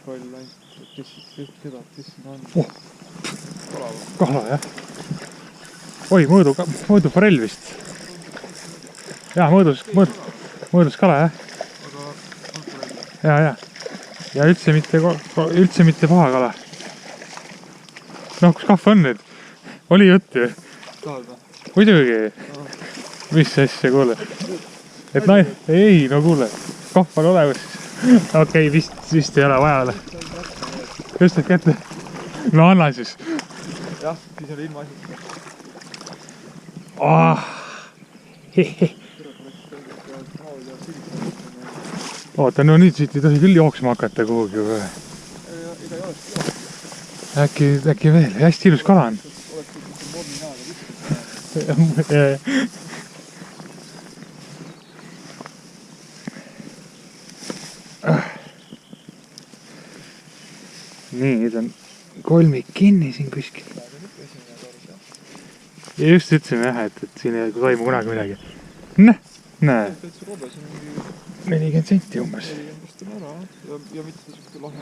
kontroll ainult, kes seda, kes siin on. Kala, jah. Oi, mõõdu forell vist. Jaa, mõõdus kala, jah. Ja. Ja üldse mitte paha kala. Noh, kus kahv on nüüd? Oli jutt ju. Tahad või? Muidugi. Mis asja, kuule? Et ei, no kuule. Kahv on olemas. Okei, vist ei ole vaja. Tõstad kätte? No anna siis. Jah, siis oli ilma asjast. Oota, no nüüd siit ei tohi küll jooksma hakata kuhugi või? Ega ei olekski jooksma. Äkki veel, hästi ilus kala on. Oleks ikkagi morni näoga visata. Nii, nüüd on kolmik kinni siin kuskil. Ja just ütlesime jah, et siin ei toimu kunagi midagi. Näe. 40 senti umbes. 40 on ära ja mitte siuke lahe.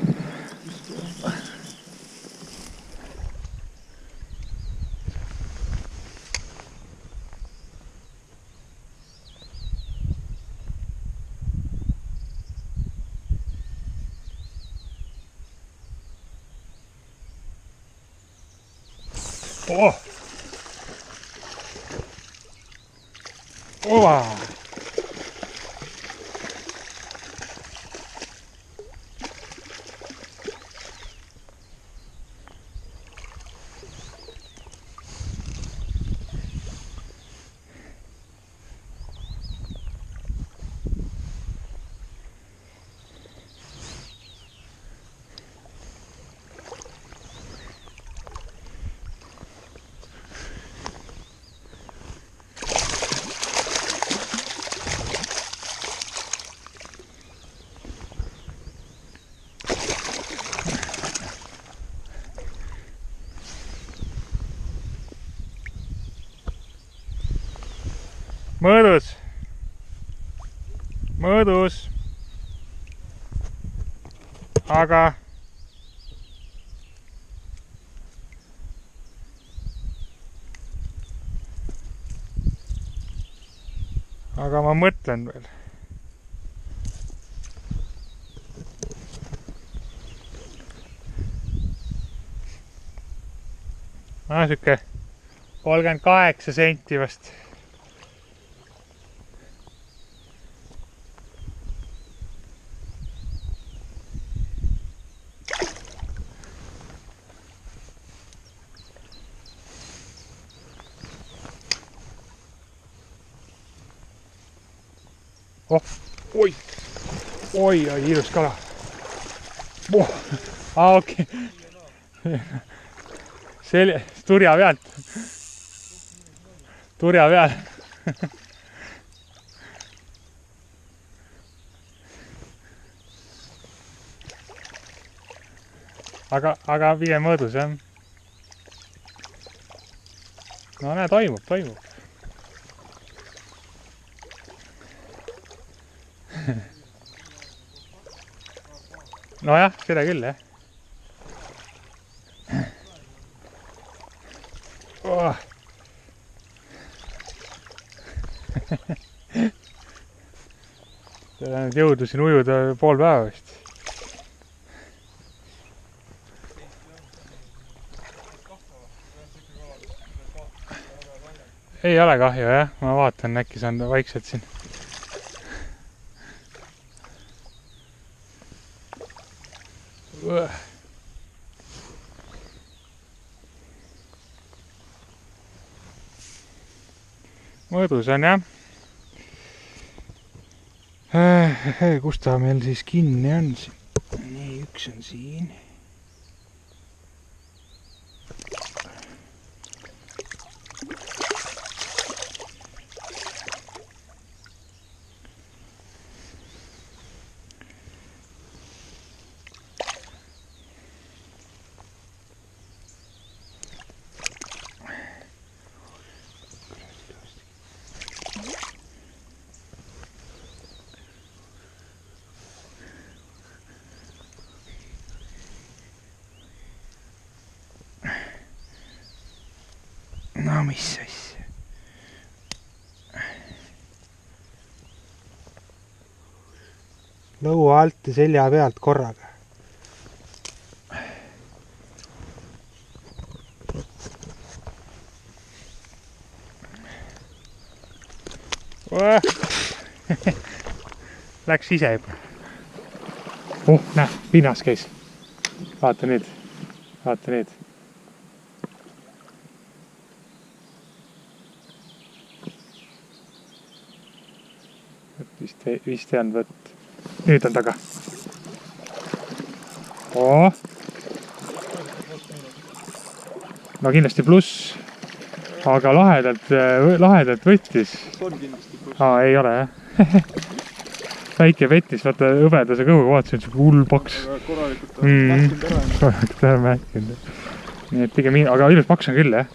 Ova! Mõõdus. Aga ma mõtlen veel. Siuke 38 senti vast. Oi, ilus kala. Okei. See oli turja pealt. Turja peal. Aga pigem mõõdus, jah. No näe, toimub. No jah, seda küll, jah. Seda nüüd jõudu siin ujuda pool päeva vist. Ei ole kahju, jah. Ma vaatan, äkki saan vaikselt siin. Mõõdus on, jah. Kus ta meil siis kinni on? Nii, üks on siin. no mis asja. Lõua alt ja selja pealt korraga. Läks ise juba. Näe, pinnas käis. Vaata nüüd. Vaata nüüd. Vist ei olnud võtt. Nüüd on taga. No kindlasti pluss. Aga lahedalt võttis. On kindlasti pluss. Ei ole jah. Väike vettis, vaata hõbedase kõhuga vaatasin, et see hull paks. Korralikult on mähkinud ära. Korralikult on mähkinud. Nii et pigem, aga ilus paks on küll jah.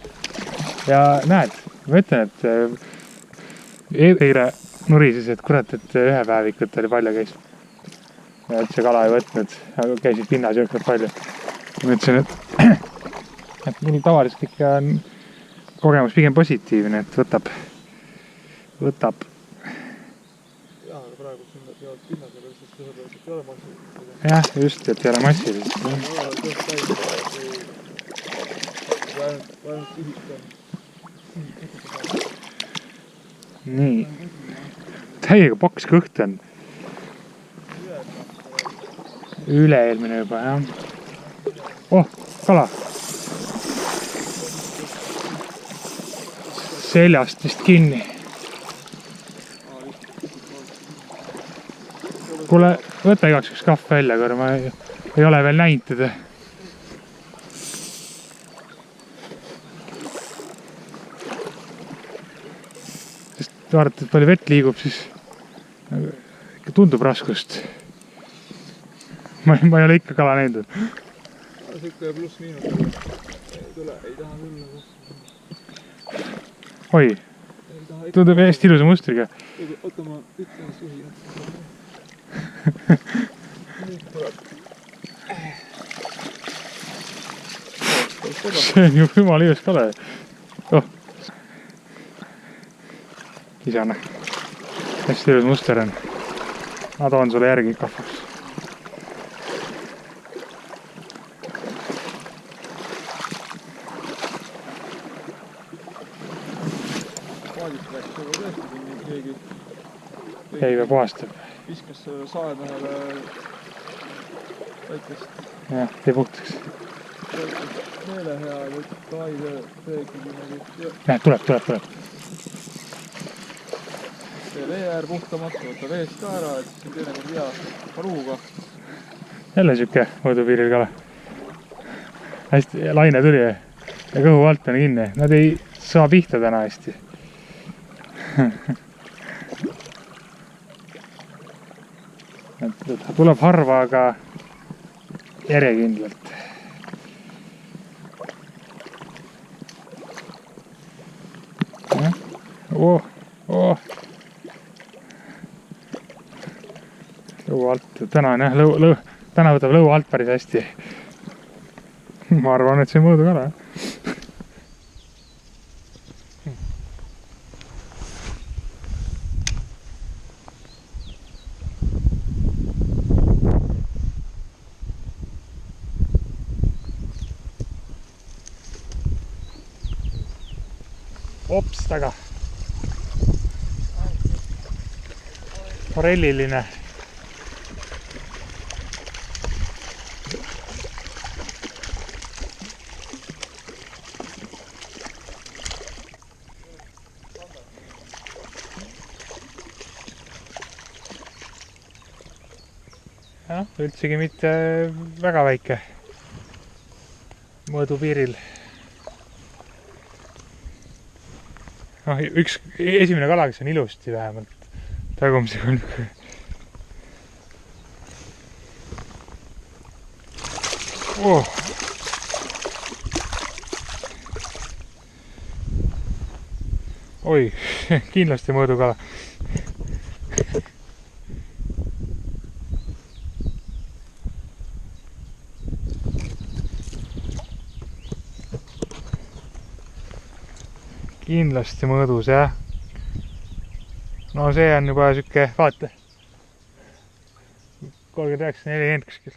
Ja näed, ma ütlen, et eile nurises, et kurat, et ühe päevikut oli palju käis. Ja üldse kala ei võtnud, aga käisid pinnas jõuksnud palju. Ma ütlesin, et mul tavaliselt ikka on kogemus pigem positiivne, et võtab. Jah, aga praegu siin peavad pinnasega lihtsalt sellepärast, et ei ole massilist. Jah, just, et ei ole massilist. Ainult ühist on. Nii. Täiega paks kõht on. Üle-eelmine juba, jah. Kala. Seljast vist kinni. Kuule, võta igaks üks kahv välja, kui ma ei ole veel näinud teda. Sest vaadata, et palju vett liigub, siis ikka tundub raskust. Ma ei ole ikka kala näinud. Sikke pluss miinus ei tule, ei taha küll. Oi, tundub hästi ilusa mustriga. Oota, ma ütlen suhi. See on ju jumal ilus kala. Isane. Hästi ilus muster on. Ma toon sulle järgi kahvaks. Keegi puhastab. Viskas saemehele väikest. Jah, tee puhtaks. Meele hea, et taide teegi nagu. Näed, tuleb. See veeäär puhtamatu, võtta veest ka ära, et siin teine kord hea paruuga. Jälle siuke mõõdupiiril kala. Hästi laine tuli ja kõhu alt on kinni. Nad ei saa pihta täna hästi. Ta tuleb harva, aga järjekindlalt. Lõu alt, täna on jah, täna võtab lõu alt päris hästi. Ma arvan, et see mõõdu kala. Ops taga. Forelliline. Jah, üldsegi mitte väga väike mõõdupiiril. Üks esimene kala, kes on ilusti vähemalt tagumisega on. Oi, kindlasti mõõdukala. kindlasti mõõdus, jah. No see on juba siuke, vaata. 39-40 kuskil.